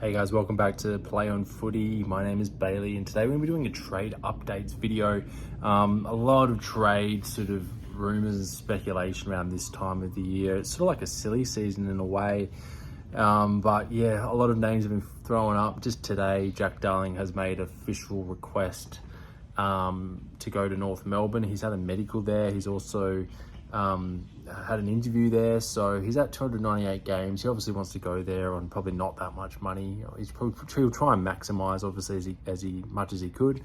Hey guys, welcome back to Play on Footy. My name is Bailey and today we're going to be doing a trade updates video. A lot of trade sort of rumours and speculation around this time of the year. It's sort of like a silly season in a way. But yeah, a lot of names have been thrown up. Just today, Jack Darling has made official request to go to North Melbourne. He's had a medical there. He's also had an interview there, so he's at 298 games. He obviously wants to go there on probably not that much money. He'll try and maximise obviously as much as he could,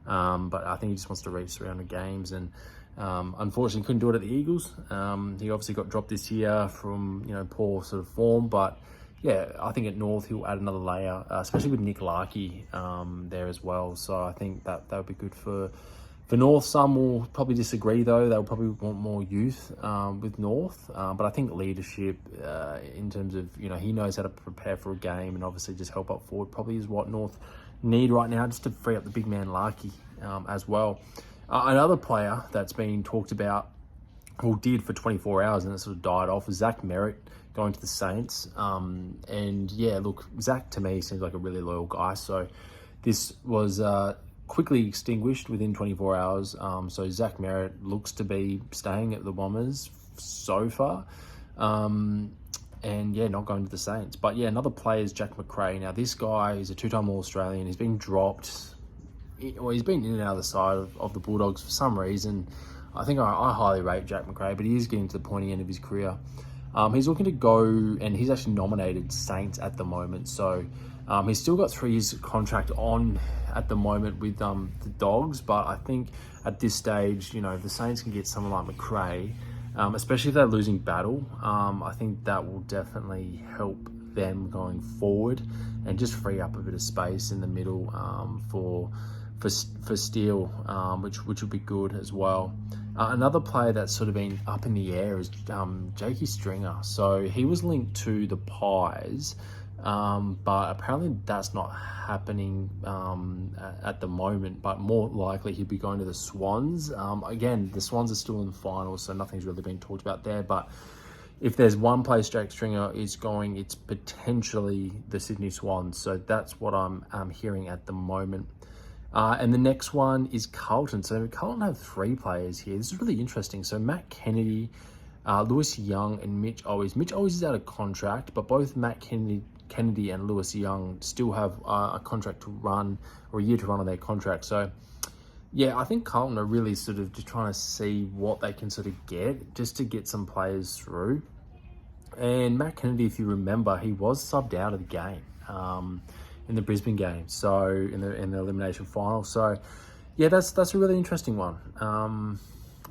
but I think he just wants to reach 300 games, and unfortunately couldn't do it at the Eagles. He obviously got dropped this year from poor sort of form, but yeah, I think at North he'll add another layer, especially with Nick Larkey there as well. So I think that would be good for North. Some will probably disagree though. They'll probably want more youth with North. But I think leadership in terms of, he knows how to prepare for a game and obviously just help up forward probably is what North need right now, just to free up the big man Larkey as well. Another player that's been talked about, or did for 24 hours and it sort of died off, is Zach Merritt going to the Saints. And yeah, look, Zach to me seems like a really loyal guy. So this was quickly extinguished within 24 hours. So Zach Merritt looks to be staying at the Bombers so far. And yeah, not going to the Saints. But yeah, another player is Jack McRae. Now this guy is a two-time All-Australian. He's been dropped, or he's been in and out of the side of the Bulldogs for some reason. I think I highly rate Jack McRae, but he is getting to the pointy end of his career. He's looking to go, and he's actually nominated Saints at the moment. So he's still got 3 years contract on at the moment with the Dogs, but I think at this stage, if the Saints can get someone like McRae, especially if they're losing battle, I think that will definitely help them going forward and just free up a bit of space in the middle for Steele, which would be good as well. Another player that's sort of been up in the air is Jakey Stringer. So he was linked to the Pies, but apparently that's not happening at the moment, but more likely he'd be going to the Swans. Again, the Swans are still in the finals, so nothing's really been talked about there, but if there's one place Jake Stringer is going, it's potentially the Sydney Swans. So that's what I'm hearing at the moment. And the next one is Carlton. So Carlton have 3 players here. This is really interesting. So Matt Kennedy, Lewis Young, and Mitch Owens. Mitch Owens is out of contract, but both Matt Kennedy and Lewis Young still have a contract to run, or a year to run on their contract. So yeah, I think Carlton are really sort of just trying to see what they can sort of get, just to get some players through. And Matt Kennedy, if you remember, he was subbed out of the game in the Brisbane game, so in the elimination final. So yeah, that's a really interesting one.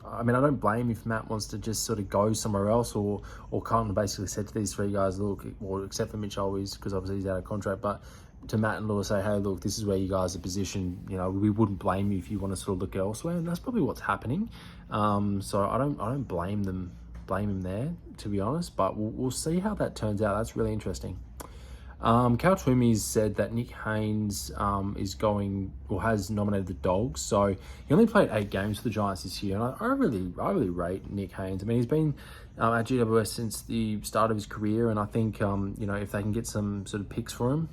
I mean, I don't blame if Matt wants to just sort of go somewhere else, or Carlton basically said to these 3 guys, look, well, except for Mitch Always, because obviously he's out of contract, but to Matt and Lewis say, hey, look, this is where you guys are positioned. We wouldn't blame you if you want to sort of look elsewhere, and that's probably what's happening. So I don't blame him there, to be honest, but we'll see how that turns out. That's really interesting. Cal Twomey's said that Nick Haynes is going, or has nominated the Dogs. So he only played 8 games for the Giants this year, and I really rate Nick Haynes. I mean, he's been at GWS since the start of his career, and I think if they can get some sort of picks for him,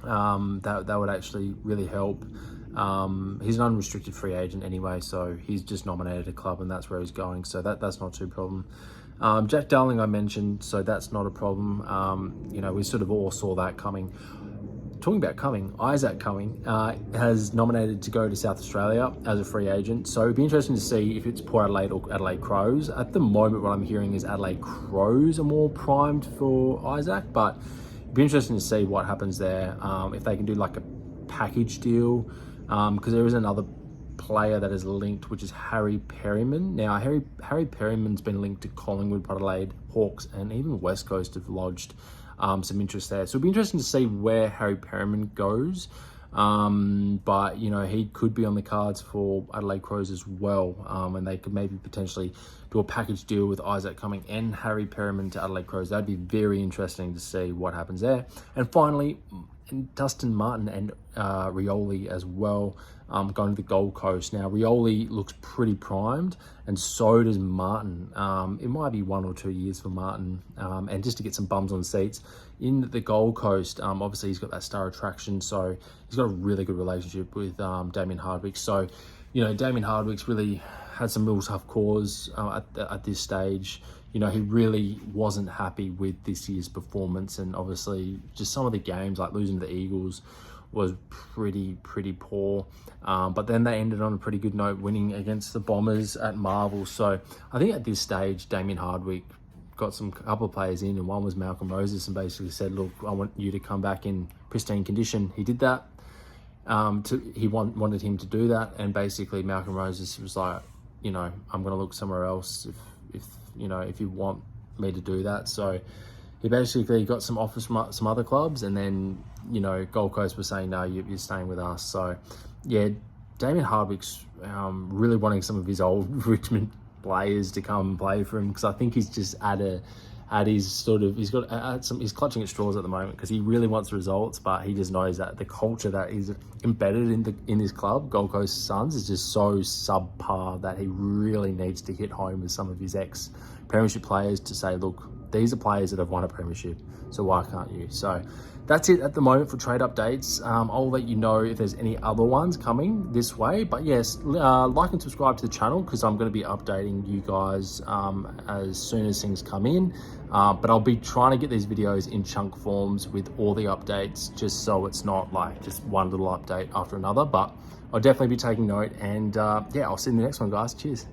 that would actually really help. He's an unrestricted free agent anyway, so he's just nominated a club, and that's where he's going. So that's not too problem. Jack Darling I mentioned, so that's not a problem. We sort of all saw that coming. Talking about coming, Isaac Cumming has nominated to go to South Australia as a free agent. So it'd be interesting to see if it's Port Adelaide or Adelaide Crows. At the moment, what I'm hearing is Adelaide Crows are more primed for Isaac, but it'd be interesting to see what happens there. If they can do like a package deal, because there is another player that is linked, which is Harry Perryman. Now, Harry Perryman's been linked to Collingwood, Port Adelaide, Hawks, and even West Coast have lodged some interest there. So it'll be interesting to see where Harry Perryman goes. But, he could be on the cards for Adelaide Crows as well. And they could maybe potentially do a package deal with Isaac Cumming and Harry Perryman to Adelaide Crows. That'd be very interesting to see what happens there. And finally, Dustin Martin and Rioli as well, going to the Gold Coast. Now, Rioli looks pretty primed, and so does Martin. It might be 1 or 2 years for Martin, and just to get some bums on seats. In the Gold Coast, obviously he's got that star attraction, so he's got a really good relationship with Damien Hardwick. So, you know, Damien Hardwick's really had some real tough cause at this stage. You know, he really wasn't happy with this year's performance, and obviously just some of the games, like losing to the Eagles, was pretty poor. But then they ended on a pretty good note, winning against the Bombers at Marvel. So I think at this stage, Damien Hardwick got some couple of players in, and one was Malcolm Moses, and basically said, look, I want you to come back in pristine condition. He did that. He wanted him to do that, and basically Malcolm Moses was like, you know, I'm going to look somewhere else if you know, if you want me to do that. So he basically got some offers from some other clubs, and then, you know, Gold Coast was saying, no, you're staying with us. So yeah, Damien Hardwick's really wanting some of his old Richmond players to come and play for him, because I think he's just he's clutching at straws at the moment, because he really wants results, but he just knows that the culture that is embedded in this club, Gold Coast Suns, is just so subpar that he really needs to hit home with some of his ex-premiership players to say, look, these are players that have won a premiership, so why can't you? So that's it at the moment for trade updates. I'll let you know if there's any other ones coming this way. But yes, like and subscribe to the channel, because I'm going to be updating you guys as soon as things come in. But I'll be trying to get these videos in chunk forms with all the updates, just so it's not like just one little update after another. But I'll definitely be taking note. And yeah, I'll see you in the next one, guys. Cheers.